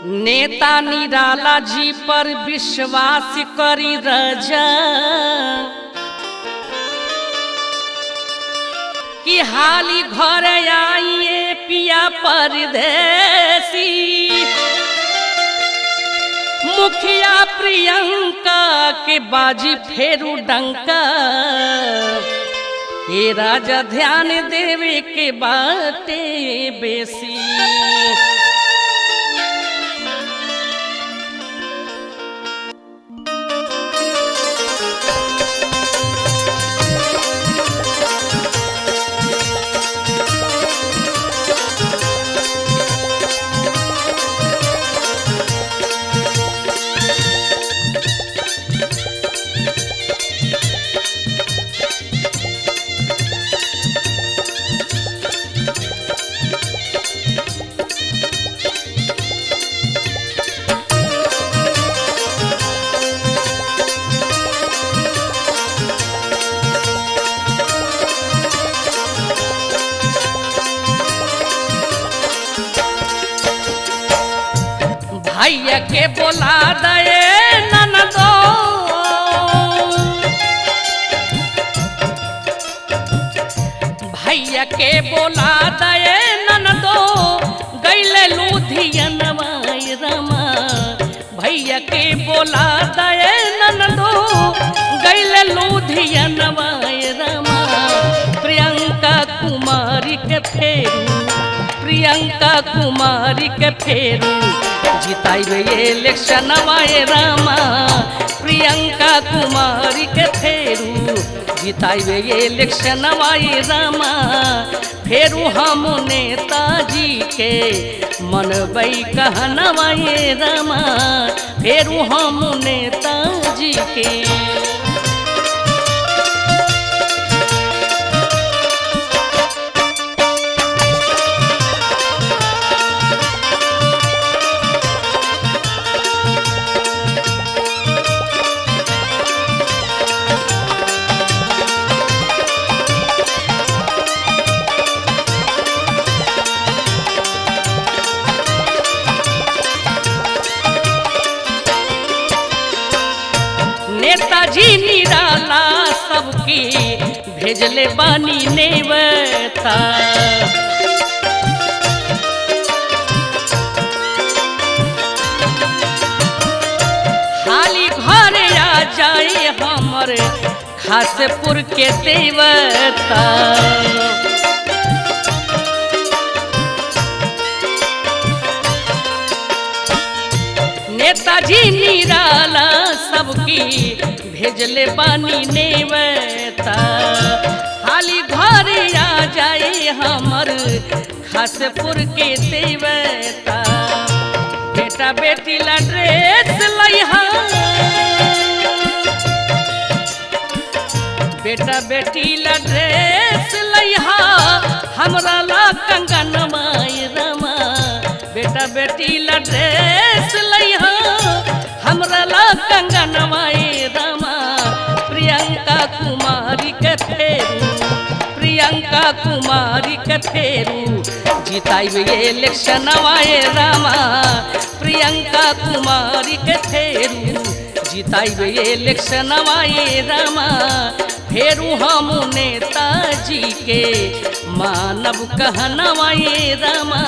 नेता निराला जी पर विश्वास करी रजा कि हाली घर आइए पिया परदेसी। मुखिया प्रियंका के बाजी फेरू डंका, ए राजा ध्यान देवे के बाटे बेसी। भैया के बोला दे ननदो, भैया के बोला दे ननदो, गैले लुधियनवा रमा। भैया के बोला दे ननदो, गैले लुधियनवा रमा। प्रियंका कुमारी के फेरू, प्रियंका कुमारी के फेरू जिताइबे इलेक्शन वाए रामा। प्रियंका कुमारी के फेरू जिताइबे इलेक्शन वाए रामा। फेरू हम नेताजी के मनबई कहनवाए रामा। फेरू हम नेताजी के नेताजी निराला सबकी भेजले बानी नेवता। हाली घरे आ जाए हमर खासपुर के देवता। नेताजी निराला सबकी भेजले बानी नेवता। हाली घर आ जाए हमर खासपुर के देवता। बेटा बेटी ला ड्रेस लइहा, बेटा बेटी ला ड्रेस लइहा, हमरा ला कंगनवा रमा। बेटा बेटी ला ड्रेस लइहा, हमरा ला कंगनवा रमा। प्रियंका कुमारी के फेरू, प्रियंका कुमारी के फेरू जिताइबे इलेक्शन वाए रामा। प्रियंका कुमारी के फेरू जिताइबे इलेक्शन वाए रामा। फेरू हम नेताजी के मानव कहनवाए रामा।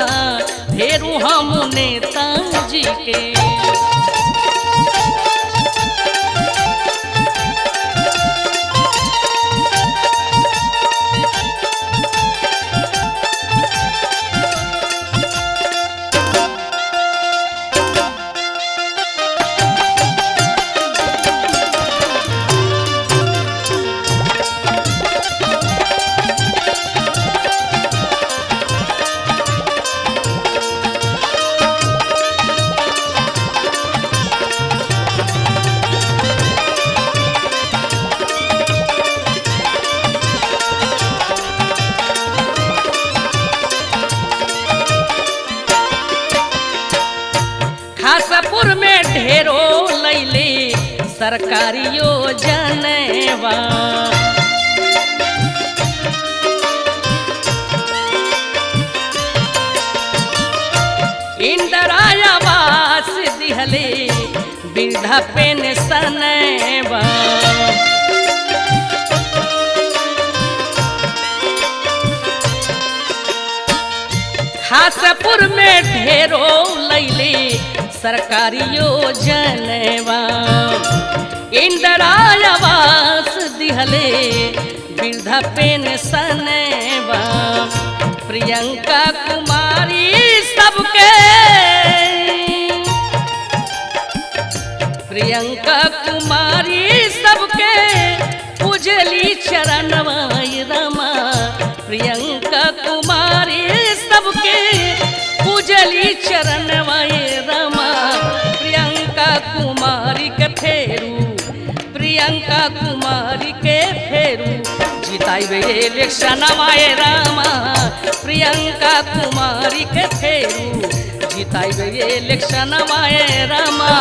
फेरू हम नेताजी के खासपुर में ढेरो लैले सरकारी योजनवा। इंदिरा आवास दिहले वृद्धा पेंशनवा। हासपुर में ढेरों लैले सरकारी योजनवा। इंदिरा आवास दिहले वृद्धा पेंशनवा। प्रियंका कुमारी सबके प्रियंका कुमारी सबके पूजली चरणवा रमा। प्रियंका कुमारी सबके पूजली चरणवा रमा। प्रियंका कुमारी के फेरू प्रियंका कुमारी के फेरू जिताइबे इलेक्शनवा रामा। प्रियंका कुमारी के फेरू जिताइबे इलेक्शनवा रामा।